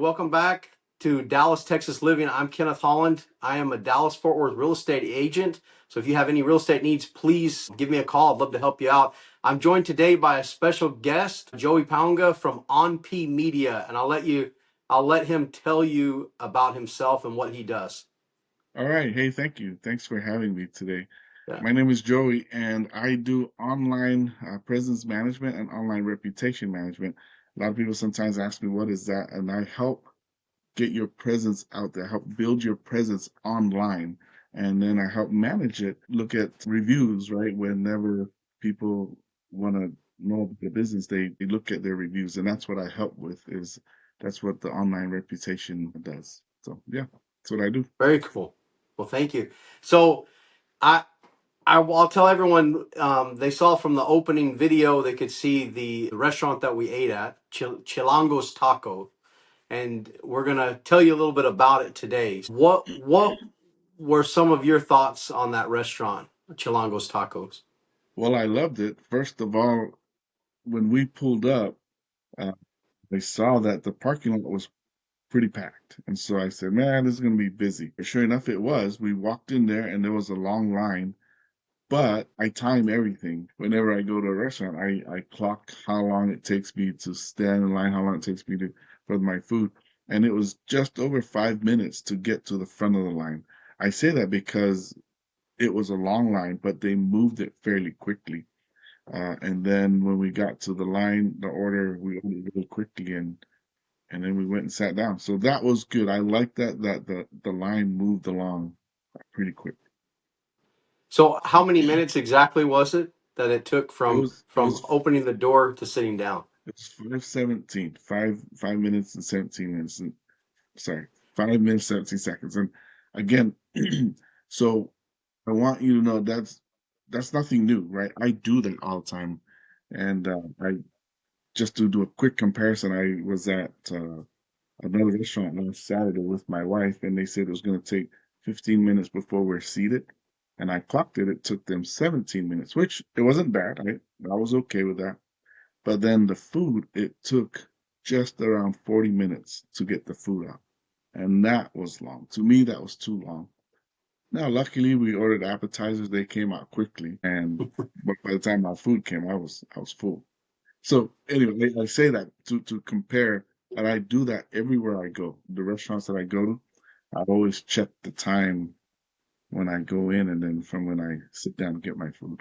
Welcome back to Dallas, Texas Living. I'm Kenneth Holland. I am a Dallas Fort Worth real estate agent. So if you have any real estate needs, please give me a call. I'd love to help you out. I'm joined today by a special guest, Joey Paunga from OnPMedia, and I'll let him tell you about himself and what he does. All right. Hey, thank you. Thanks for having me today. Yeah. My name is Joey, and I do online presence management and online reputation management. A lot of people sometimes ask me, what is that? And I help get your presence out there, help build your presence online. And then I help manage it, look at reviews, right? Whenever people want to know about the business, they look at their reviews. And that's what I help with, is that's what the online reputation does. So yeah, that's what I do. Very cool. Well, thank you. So I I'll tell everyone they saw from the opening video, they could see the restaurant that we ate at, Chilango's Taco, and we're gonna tell you a little bit about it today. What were some of your thoughts on that restaurant, Chilango's Tacos? Well, I loved it. First of all, when we pulled up, uh, I saw that the parking lot was pretty packed. And so I said, man, this is going to be busy. Sure enough, it was. We walked in there and there was a long line, but I time everything. Whenever I go to a restaurant, I clock how long it takes me to stand in line, how long it takes me to for my food. And it was just over 5 minutes to get to the front of the line. I say that because it was a long line, but they moved it fairly quickly. And then when we got to the line, the order, we ordered really quickly and then we went and sat down. So that was good. I like that the line moved along pretty quick. So how many minutes exactly was it that it took It from was it was opening the door to sitting down? it was 5:17, 5 minutes and 17 minutes. And, sorry, 5 minutes 17 seconds. And again, so I want you to know that's nothing new, right? I do that all the time, and I just to do a quick comparison, I was at another restaurant last Saturday with my wife, and they said it was going to take 15 minutes before we're seated. And I clocked it. It took them 17 minutes, which it wasn't bad. I was okay with that. But then the food, it took just around 40 minutes to get the food out. And that was long. To me, that was too long. Now, luckily, we ordered appetizers. They came out quickly. And but by the time our food came, I was full. So anyway, I say that to compare, and I do that everywhere I go. The restaurants that I go to, I always check the time when I go in, and then from when I sit down to get my food.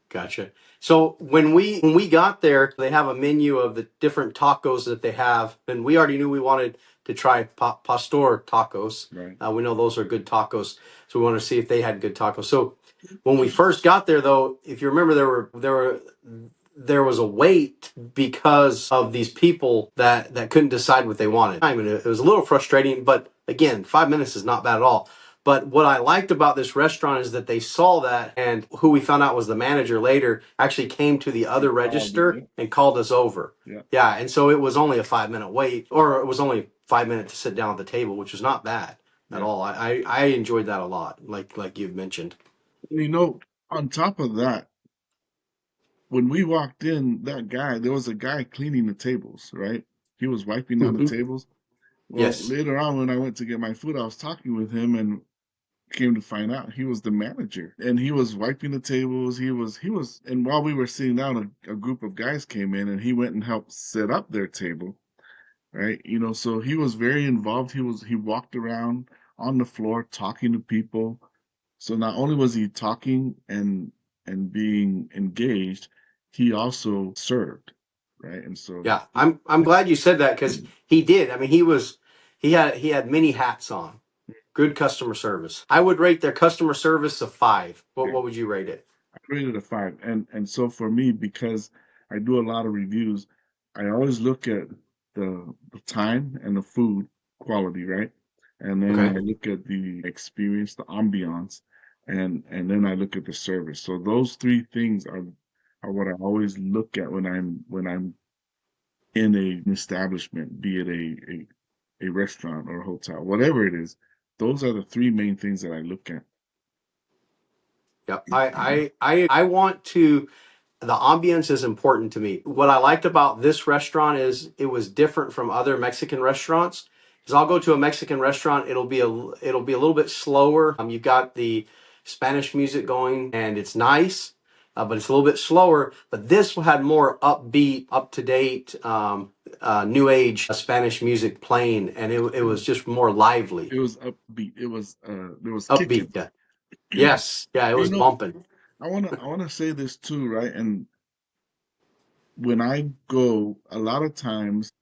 Gotcha. So when we got there, they have a menu of the different tacos that they have, and we already knew we wanted to try pastor tacos. Right. We know those are good tacos, so we wanted to see if they had good tacos. So when we first got there, though, if you remember, there was a wait because of these people that couldn't decide what they wanted. I mean, it was a little frustrating, but again, 5 minutes is not bad at all. But what I liked about this restaurant is that they saw that, and who we found out was the manager later actually came to the He other called me. register Yeah. and called us over. Yeah. Yeah, and so it was only a 5 minute wait, or it was only 5 minutes to sit down at the table, which was not bad at Yeah. all. I enjoyed that a lot, like you've mentioned. And on top of that, when we walked in, there was a guy cleaning the tables, right? He was wiping down the Hmm. tables. Well, Yes. later on, when I went to get my food, I was talking with him, and came to find out he was the manager, and he was wiping the tables. And while we were sitting down, a group of guys came in, and he went and helped set up their table, right? So he was very involved. He walked around on the floor talking to people. So not only was he talking and being engaged, he also served, right? And so Yeah, I'm glad you said that because he did. I mean, he had many hats on. Good customer service. I would rate their customer service a five. What yeah, what would you rate it? I rated a 5. And so for me, because I do a lot of reviews, I always look at the time and the food quality, right? And then Okay. I look at the experience, the ambiance, and then I look at the service. So those three things are what I always look at when I'm in an establishment, be it a restaurant or a hotel, whatever it is. Those are the three main things that I look at. Yeah. I want to. the ambience is important to me. What I liked about this restaurant is it was different from other Mexican restaurants. Because I'll go to a Mexican restaurant, it'll be a little bit slower. You've got the Spanish music going, and it's nice, but it's a little bit slower. But this had more upbeat, up to date, new age Spanish music playing, and it was just more lively, It was upbeat. It was there was kicking. upbeat. Yeah. Yes, yeah, it You was know, bumping. I wanna say this too, right? And when I go, a lot of times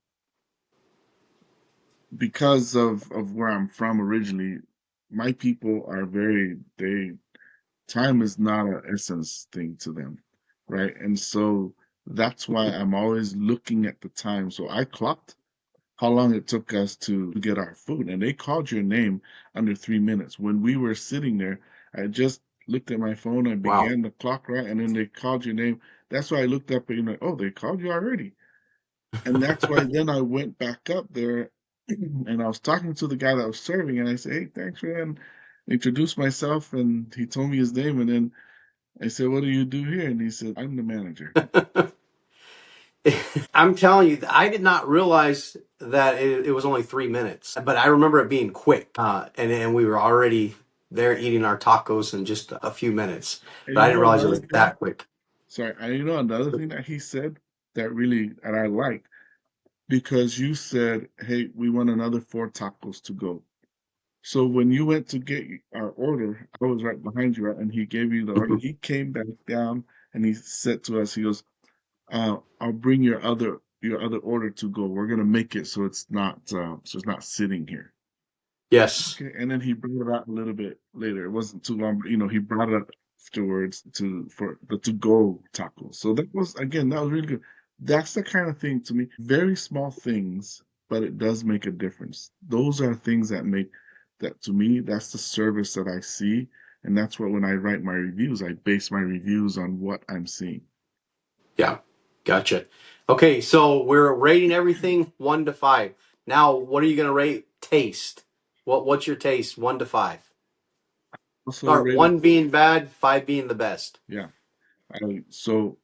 because of where I'm from originally, my people are very they time is not an essence thing to them, right? And so that's why I'm always looking at the time. So I clocked how long it took us to get our food, and they called your name under 3 minutes. When we were sitting there, I just looked at my phone and Wow. began the clock, right? And then they called your name. That's why I looked up and you're like, oh, they called you already. And that's why then I went back up there and I was talking to the guy that was serving, and I said, hey, thanks, man. Introduced myself, and he told me his name, and then I said, what do you do here? And he said, I'm the manager. I'm telling you, I did not realize that it was only 3 minutes, but I remember it being quick, and we were already there eating our tacos in just a few minutes. And But I you didn't know realize it another was thing? that quick. Sorry, and you know another thing that he said that really that I liked, because you said, hey, we want another 4 tacos to go. So when you went to get our order, I was right behind you, right? And he gave you the order. He came back down and he said to us, he goes, I'll bring your other order to go. We're gonna make it so it's not sitting here. Yes. Okay, and then he brought it out a little bit later. It wasn't too long, but he brought it up afterwards for the to go tacos. So that was again, that was really good. That's the kind of thing to me, very small things, but it does make a difference. Those are things that make that to me, that's the service that I see, and that's what when I write my reviews, I base my reviews on what I'm seeing. Yeah. Gotcha. Okay, so we're rating everything 1 to 5. Now, what are you going to rate taste? What's your taste? 1 to 5. Also Or rated, 1 being bad, 5 being the best. yeah. So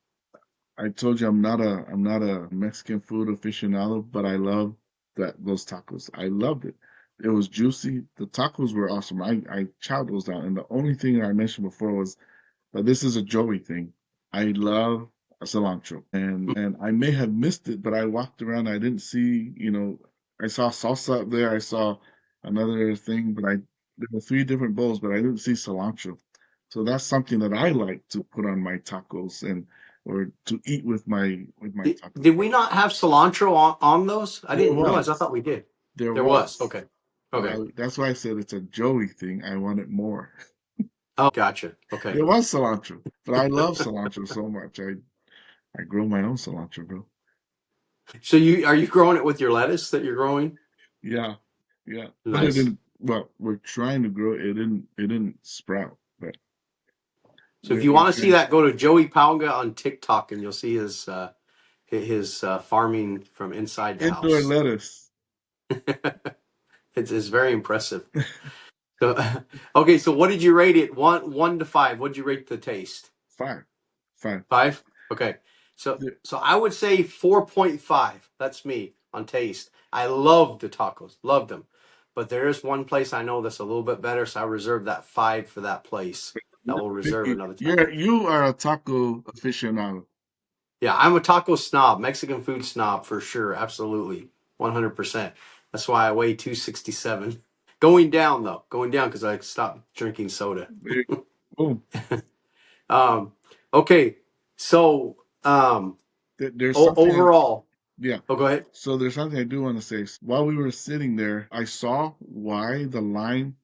I told you I'm not a Mexican food aficionado, but I love that those tacos. I loved it. It was juicy. The tacos were awesome. I chowed those down. And the only thing that I mentioned before was but this is a Joey thing. I love cilantro, and I may have missed it, but I walked around. I didn't see, I saw salsa up there. I saw another thing, but there were 3 different bowls, but I didn't see cilantro. So that's something that I like to put on my tacos and or to eat with my tacos. Did we not have cilantro on those? I There didn't realize. I was, thought we did. there There was. was, Okay. but Okay. that's why I said it's a Joey thing. I wanted more. Oh, gotcha. Okay. There was cilantro, but I love cilantro so much. I grow my own cilantro, bro. So are you growing it with your lettuce that you're growing? Yeah, yeah. But it Nice. didn't. Well, we're trying to grow it. It didn't. It didn't sprout. But So if you we're want to see trying. that, go to Joey Pauga on TikTok, and you'll see his farming from inside the Indoor house. lettuce. It's very impressive. So, okay. So what did you rate it? One to 5. What did you rate the taste? Five, five. 5. Okay. So The- so I would say 4.5. That's me on taste. I loved the tacos, loved them, but there is one place I know that's a little bit better, so I reserve that 5 for that place. That will reserve another time. You are a taco aficionado. Yeah, I'm a taco snob, Mexican food snob for sure, absolutely, 100%. That's why I weigh 267. Going down though, going down because I stopped drinking soda. There you go. Boom. Um, okay, so There's something. overall, Yeah. oh, go ahead. So there's something I do want to say. While we were sitting there, I saw why the line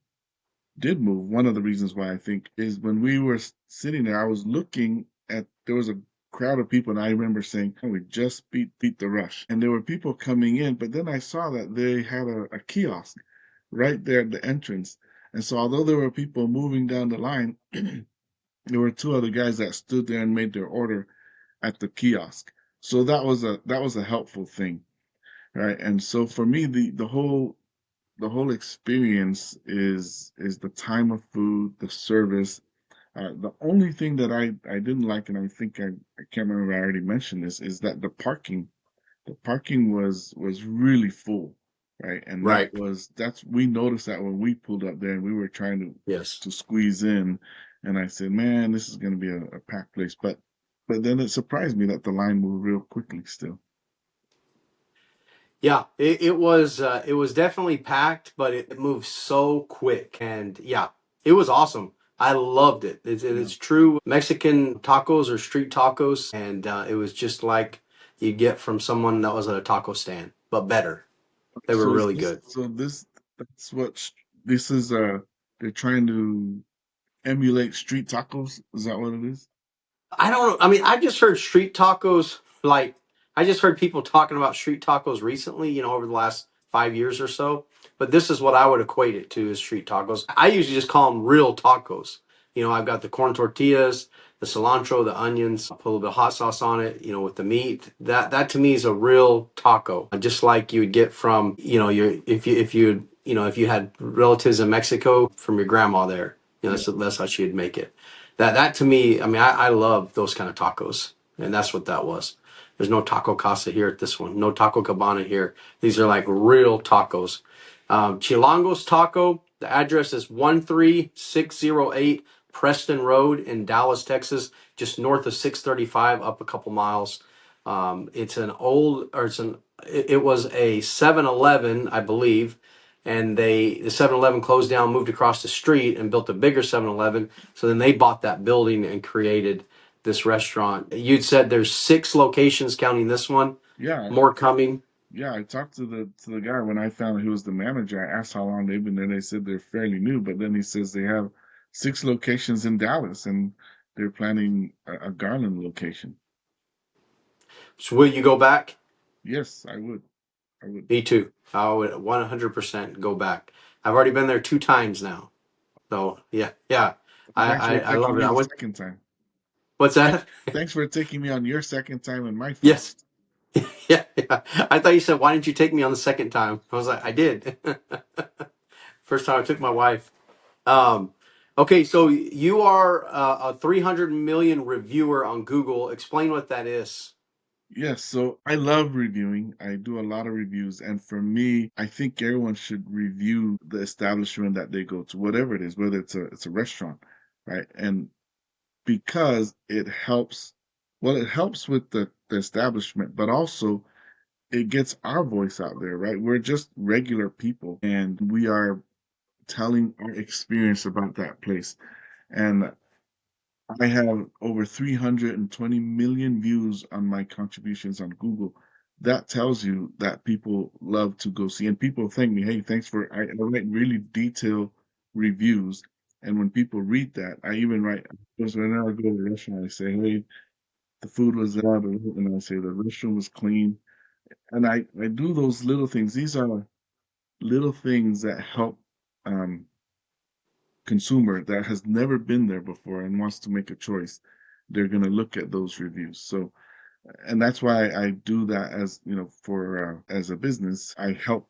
did move. One of the reasons why I think is when we were sitting there, I was looking at there was a crowd of people, and I remember saying, "Oh, we just beat the rush," and there were people coming in. But then I saw that they had a kiosk right there at the entrance, and so although there were people moving down the line, there were 2 other guys that stood there and made their order at the kiosk. So that was a helpful thing, right? And so for me, the whole experience is the time of food, the service, The only thing that I didn't like, and I think I can't remember if I already mentioned this, is that the parking was really full, right? And Right. that's we noticed that when we pulled up there and we were trying Yes. to squeeze in, and I said, man, this is going to be a packed place. But then it surprised me that the line moved real quickly still. Yeah, it was definitely packed, but it moved so quick, and yeah, it was awesome. I loved it. Yeah. It's true Mexican tacos or street tacos, and it was just like you get from someone that was at a taco stand, but better. They were So is really this good. so this that's what this is they're trying to emulate street tacos? Is that what it is? I don't know. I mean, I just heard street tacos. Like, I just heard people talking about street tacos recently, over the last 5 years or so. But this is what I would equate it to as street tacos. I usually just call them real tacos. I've got the corn tortillas, the cilantro, the onions, put a little bit of hot sauce on it, with the meat. That to me is a real taco. Just like you would get from, your if you had relatives in Mexico from your grandma there. Yeah. That's how she'd make it. That to me, I mean, I love those kind of tacos, and that's what that was. There's no taco casa here at this one. No taco cabana here. These are like real tacos. Chilango's Taco. The address is 13608 Preston Road in Dallas, Texas, just north of 635, up a couple miles. It's an old, or it was a 7-Eleven, I believe, and the 7-Eleven closed down, moved across the street, and built a bigger 7-Eleven. So then they bought that building and created this restaurant. You'd said there's 6 locations, counting this one. Yeah. More coming. Yeah, I talked to the guy when I found out he was the manager. I asked how long they've been there. They said they're fairly new, but then he says they have 6 locations in Dallas and they're planning a Garland location. So will you go back? Yes, I would. I would. Me too. I would 100% go back. I've already been there 2 times now. So yeah, yeah. I, Thanks I, for I taking love it. me I the went. second time. What's that? Thanks for taking me on your second time and my Yes. first. Yeah, yeah. I thought you said, why didn't you take me on the second time? I was like, I did. First time I took my wife. Um, okay, so you are a 300 million reviewer on Google. Explain what that is. Yes, so I love reviewing. I do a lot of reviews, and for me, I think everyone should review the establishment that they go to, whatever it is, whether it's a restaurant, right? And because it helps, well, it helps with the establishment, but also it gets our voice out there, right? We're just regular people and we are telling our experience about that place. And I have over 320 million views on my contributions on Google. That tells you that people love to go see, and people thank me. Hey, thanks for. I write really detailed reviews, and when people read that, I even write. Because whenever I go to a restaurant, I say, "Hey, the food was there," and I say the restroom was clean, and I do those little things. These are little things that help um, consumer that has never been there before and wants to make a choice. They're going to look at those reviews. So, and that's why I do that as for as a business. I help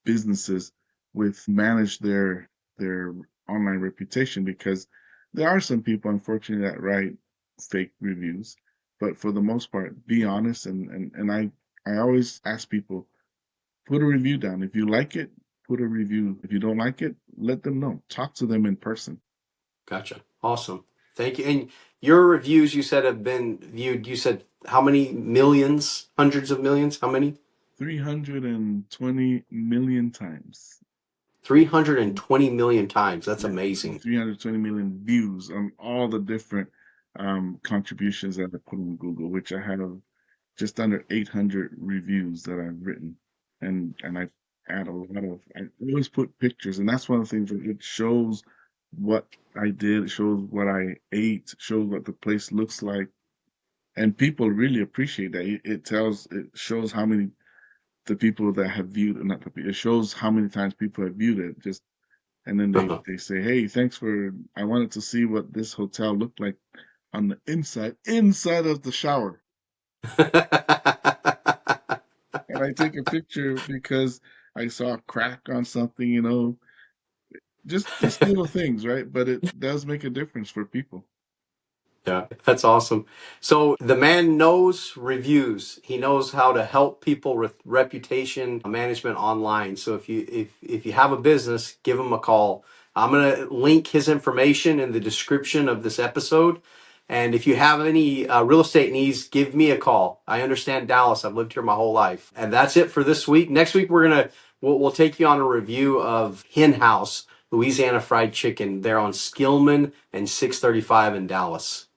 businesses with manage their online reputation because there are some people, unfortunately, that write fake reviews. But for the most part, be honest and I always ask people, put a review down. If you like it, put a review. If you don't like it, let them know. Talk to them in person. Gotcha. Awesome. Thank you. And your reviews, you said, have been viewed. You said how many millions? Hundreds of millions? How many? 320 million times. 320 million times. That's Yeah, and amazing. 320 million views on all the different contributions that I put on Google, which I have just under 800 reviews that I've written, and I add a lot of. I always put pictures, and that's one of the things that it shows what I did, it shows what I ate, shows what the place looks like, and people really appreciate that. It shows how many the people that have viewed, not the people, it shows how many times people have viewed it. Just and then they say, "Hey, thanks for. I wanted to see what this hotel looked like on the inside of the shower." And I take a picture because I saw a crack on something, just little things, right? But it does make a difference for people. Yeah, that's awesome. So the man knows reviews. He knows how to help people with reputation management online. So if you have a business, give him a call. I'm going to link his information in the description of this episode. And if you have any real estate needs, give me a call. I understand Dallas. I've lived here my whole life. And that's it for this week. Next week we'll take you on a review of Hen House, Louisiana Fried Chicken. They're on Skillman and 635 in Dallas.